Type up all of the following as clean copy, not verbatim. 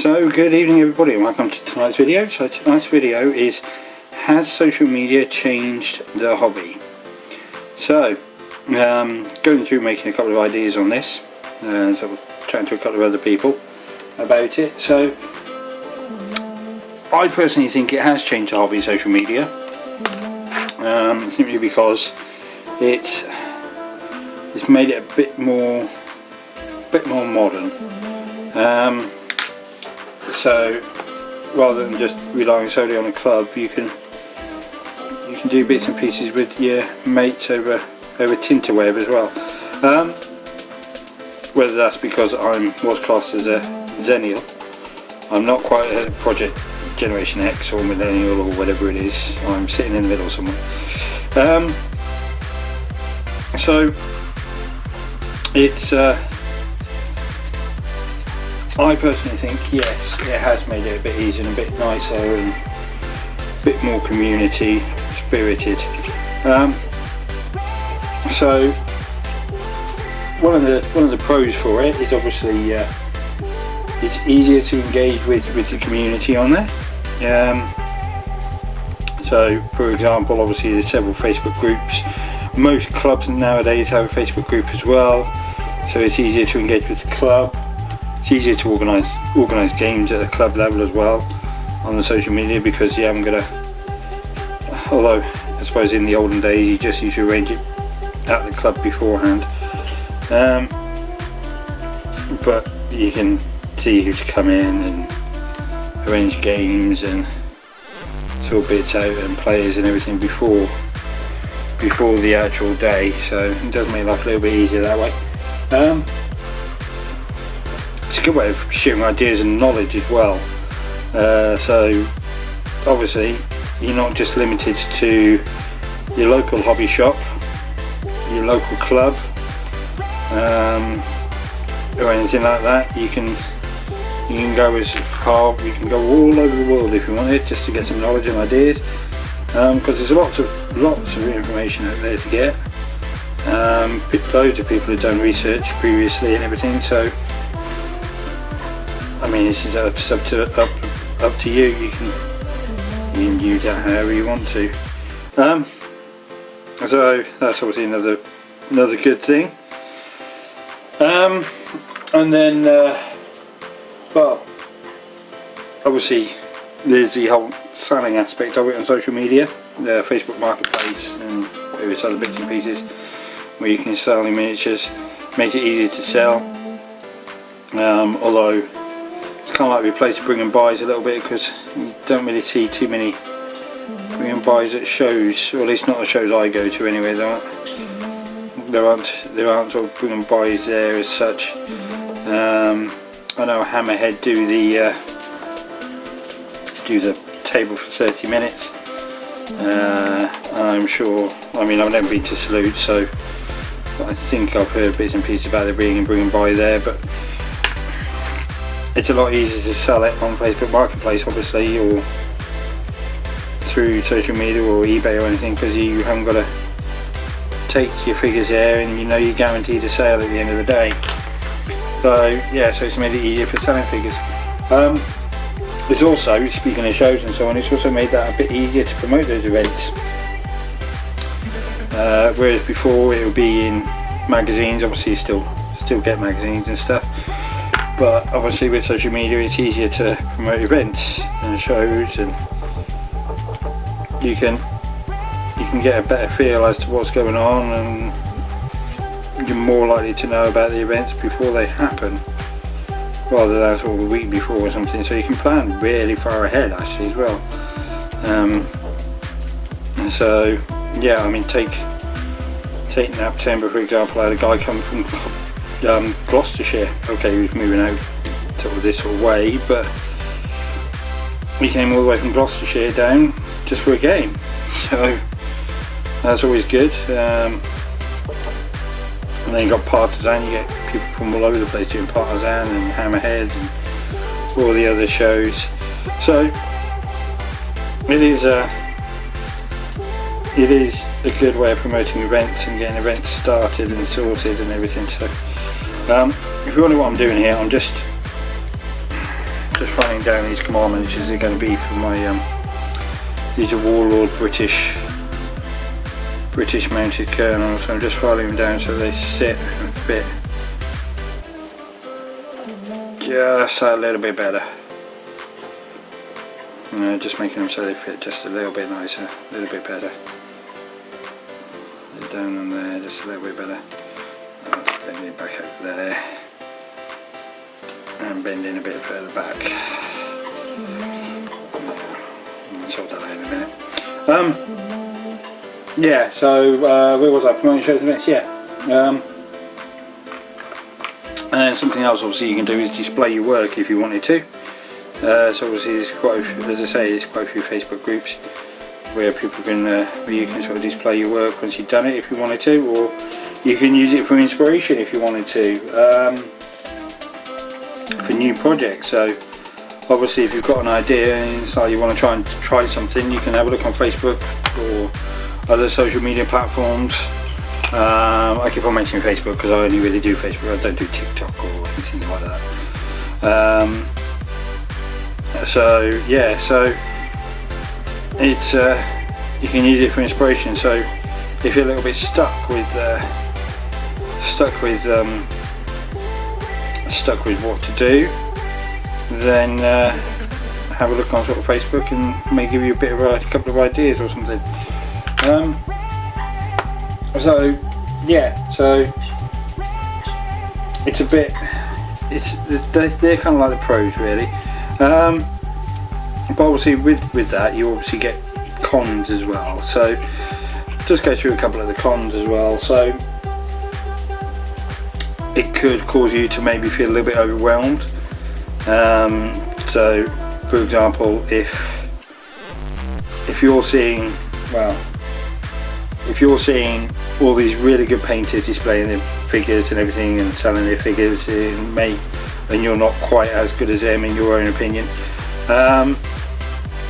So good evening everybody and welcome to tonight's video. So tonight's video is, has social media changed the hobby? So going through making a couple of ideas on this, so chatting to a couple of other people about it. So I personally think it has changed the hobby, social media, simply because it's made it a bit more modern. So rather than just relying solely on a club, you can do bits and pieces with your mates over Tinterweb as well. Whether that's because I'm what's classed as a Zennial, I'm not quite a Project Generation X or Millennial or whatever it is. I'm sitting in the middle somewhere. So it's I personally think yes, it has made it a bit easier and a bit nicer and a bit more community spirited. So one of the pros for it is obviously it's easier to engage with the community on there. So for example, obviously there's several Facebook groups. Most clubs nowadays have a Facebook group as well, so it's easier to engage with the club. It's easier to organise games at a club level as well on the social media, because you haven't got to, although I suppose in the olden days you just used to arrange it at the club beforehand, but you can see who's come in and arrange games and sort bits out and players and everything before the actual day, so it does make life a little bit easier that way. It's a good way of sharing ideas and knowledge as well. So obviously you're not just limited to your local hobby shop, your local club, or anything like that. You can go as far, you can go all over the world if you wanted, just to get some knowledge and ideas, because there's lots of information out there to get. Loads of people have done research previously and everything, so I mean, this is up to you. You can use that however you want to. So that's obviously another good thing. And then, well, obviously there's the whole selling aspect of it on social media, the Facebook Marketplace and various other bits and pieces where you can sell your miniatures. Makes it easier to sell. Although it's kind of like a place to bring and buys a little bit, because you don't really see too many bring and buys at shows, or at least not the shows I go to anyway. There aren't sort of bring and buys there as such. I know Hammerhead do the table for 30 minutes. I'm sure, I mean, I've never been to Salute, so I think I've heard bits and pieces about there being a bring and buy there, but it's a lot easier to sell it on Facebook Marketplace, obviously, or through social media or eBay or anything, because you haven't got to take your figures there and you know you're guaranteed a sale at the end of the day. So yeah, so it's made it easier for selling figures. It's also, speaking of shows and so on, it's also made that a bit easier to promote those events. Whereas before it would be in magazines, obviously you still get magazines and stuff. But obviously with social media it's easier to promote events and shows, and you can get a better feel as to what's going on, and you're more likely to know about the events before they happen rather than sort of a week before or something, so you can plan really far ahead actually as well. And so yeah, I mean, take Naptember for example. I had a guy come from Gloucestershire. Okay, he was moving out sort of this sort of way, but he came all the way from Gloucestershire down just for a game, so that's always good. And then you got Partisan, you get people from all over the place doing Partisan and Hammerhead and all the other shows, so it is a good way of promoting events and getting events started and sorted and everything. So if you wonder what I'm doing here, I'm just just writing down these command miniatures are going to be for my these are Warlord British mounted kernels, so I'm just filing them down so they sit and fit just a little bit better. Just making them so they fit just a little bit nicer, a little bit better. Down on there just a little bit better. I'll just bend it back up there and bend in a bit further back. I'll sort that out in a minute. Yeah, so where was I? Promoting shows and events, yeah. And then something else obviously you can do is display your work if you wanted to. So obviously there's quite a few, as I say, there's quite a few Facebook groups where people can, where you can sort of display your work once you've done it if you wanted to, or you can use it for inspiration if you wanted to, for new projects. So obviously if you've got an idea and so you want to try something, you can have a look on Facebook or other social media platforms. I keep on mentioning Facebook because I only really do Facebook, I don't do TikTok or anything like that. So yeah, so it's you can use it for inspiration. So if you're a little bit stuck with what to do, then have a look on sort of Facebook and may give you a couple of ideas or something. So yeah, so it's a bit, they're kind of like the pros really. But obviously with that you obviously get cons as well, so just go through a couple of the cons as well. So it could cause you to maybe feel a little bit overwhelmed. So for example, if you're seeing all these really good painters displaying their figures and everything and selling their figures in May, and you're not quite as good as them in your own opinion,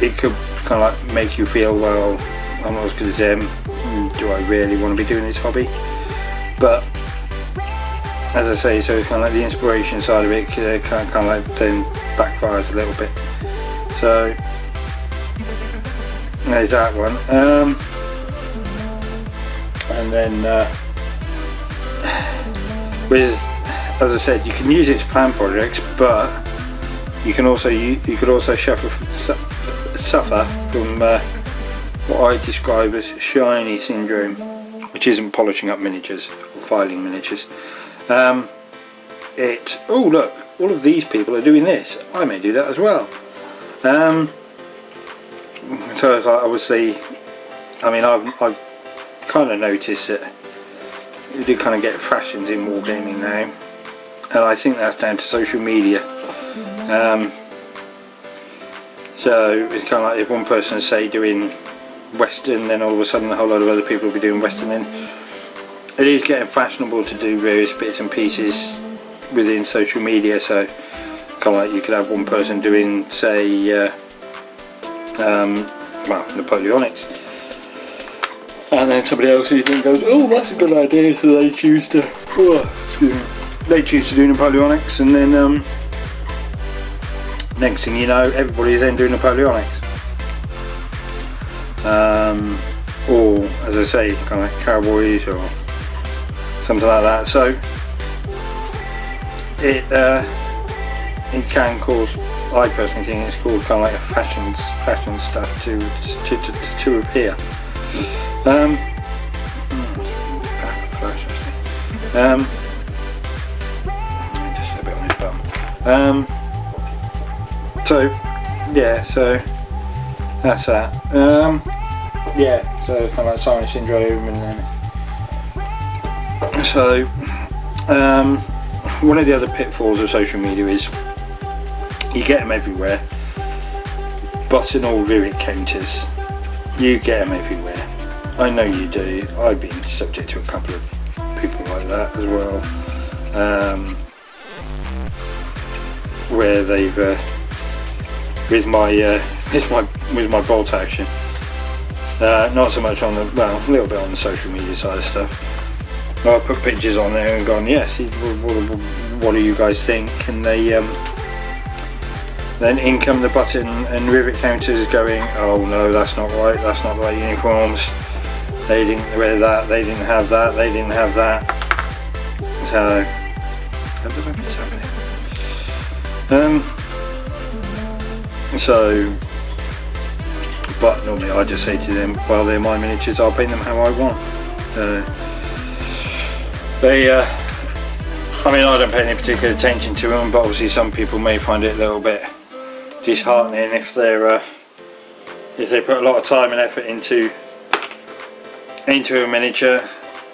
it could kind of like make you feel, well, I'm not as good as them, do I really want to be doing this hobby? But as I say, so it's kind of like the inspiration side of it kind of like then backfires a little bit. So there's that one. And then as I said, you can use it to plan projects, but you could also suffer from what I describe as shiny syndrome, which isn't polishing up miniatures or filing miniatures. Oh look, all of these people are doing this, I may do that as well. So it's like, obviously, I mean, I've kind of noticed that you do kind of get fashions in wargaming now, and I think that's down to social media. So it's kind of like if one person say doing Western, then all of a sudden a whole lot of other people will be doing Western. Then it is getting fashionable to do various bits and pieces within social media. So kind of like you could have one person doing, say, Napoleonics, and then somebody else who then goes, oh, that's a good idea, so they choose to do Napoleonics, and then next thing you know, everybody is then doing Napoleonics. Or, as I say, kind of like cowboys or something like that. So it can cause, I personally think it's called kind of like a fashion stuff to appear. Just a bit on his bum. So yeah, so that's that. Yeah, so kind of like shiny syndrome, and then so one of the other pitfalls of social media is you get them everywhere. Button or lyric counters, you get them everywhere. I know you do. I've been subject to a couple of people like that as well, where they've with my bolt action, not so much on the, well, a little bit on the social media side of stuff. I put pictures on there and gone, yes, what do you guys think? And they Then in come the button and rivet counters going, oh no, that's not right, that's not the right uniforms. They didn't wear that, they didn't have that, they didn't have that. So, but normally I just say to them, well, they're my miniatures, I'll paint them how I want. I mean, I don't pay any particular attention to them, but obviously some people may find it a little bit disheartening if they put a lot of time and effort into a miniature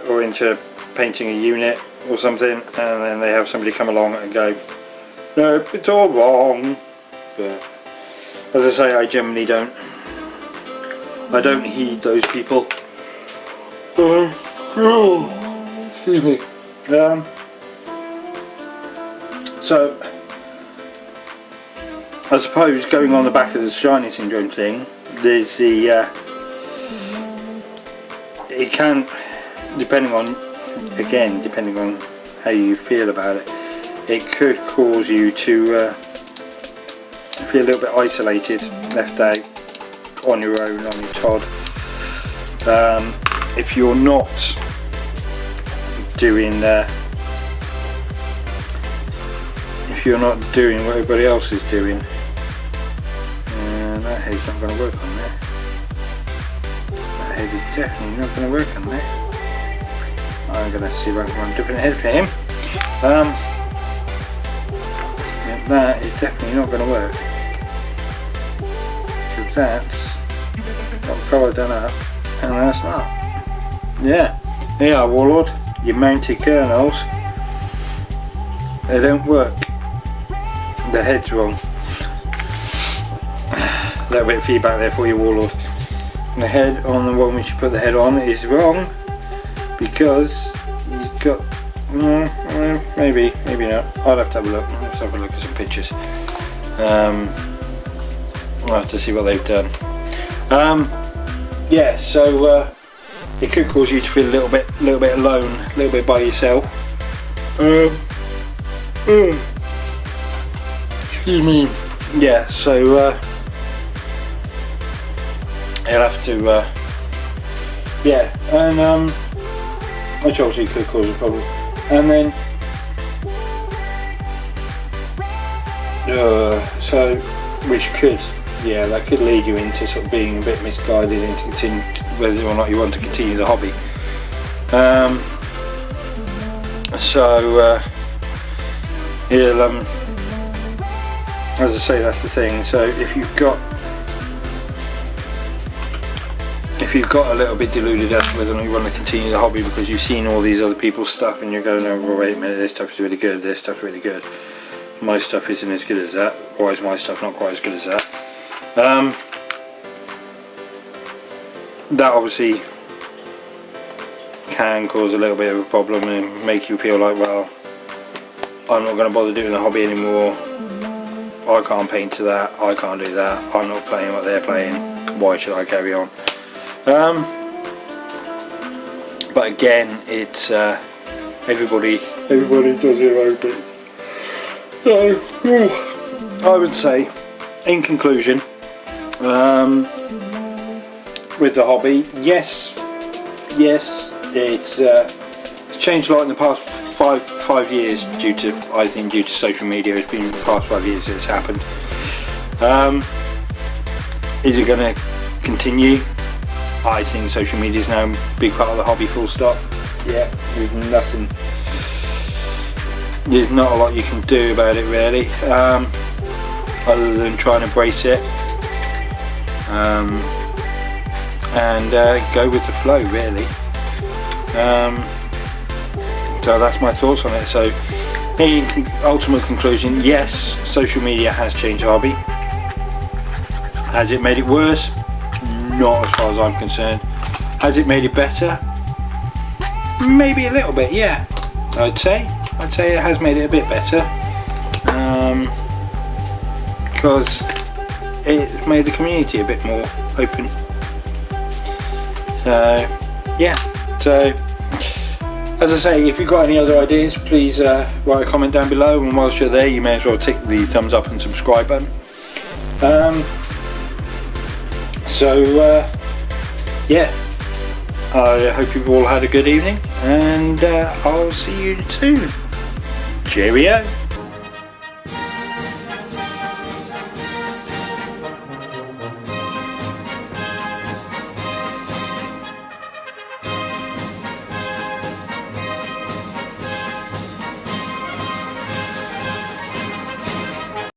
or into painting a unit or something, and then they have somebody come along and go, no, it's all wrong. But as I say, I generally don't heed those people. Excuse me. So I suppose going on the back of the Shiny Syndrome thing, there's the it can, depending on how you feel about it, it could cause you to feel a little bit isolated, left out on your own, on your Todd. If you're not doing what everybody else is doing, that head's not going to work on there. That head is definitely not going to work on there. I'm going to see if I can run a different head for him. Yeah, that is definitely not going to work, because that's got the collar done up and that's not. Yeah, they are, Warlord. Your mounted kernels, they don't work. The head's wrong. A little bit of feedback there for you, Warlord. The head on the one which you put the head on is wrong, because you've got, maybe not. I'll have to have a look. Let's have a look at some pictures. We'll have to see what they've done. Yeah, so it could cause you to feel a little bit alone, a little bit by yourself. Excuse me. Yeah, so you'll have to, yeah, and which obviously could cause a problem. And then, so which could, yeah, that could lead you into sort of being a bit misguided into whether or not you want to continue the hobby. He'll, as I say, that's the thing. So if you've got a little bit deluded as to whether or not you want to continue the hobby because you've seen all these other people's stuff and you're going, oh, well, wait a minute, this stuff is really good, this stuff's really good, my stuff isn't as good as that, why is my stuff not quite as good as that? That obviously can cause a little bit of a problem and make you feel like, well, I'm not going to bother doing the hobby anymore, I can't paint to that, I can't do that, I'm not playing what they're playing, why should I carry on? But again, it's everybody does their own bits. So I would say, in conclusion, with the hobby, yes, it's changed a lot in the past five years due to social media. It's been the past 5 years that it's happened. Is it going to continue? I think social media is now a big part of the hobby, full stop. Yeah, there's not a lot you can do about it really, other than try and embrace it and go with the flow really. So that's my thoughts on it. So in ultimate conclusion, yes, social media has changed the hobby. Has it made it worse? Not as far as I'm concerned. Has it made it better? Maybe a little bit, yeah. I'd say it has made it a bit better, because it's made the community a bit more open. So yeah, so as I say, if you've got any other ideas, please write a comment down below, and whilst you're there you may as well tick the thumbs up and subscribe button. Yeah, I hope you've all had a good evening, and I'll see you soon. Cheerio.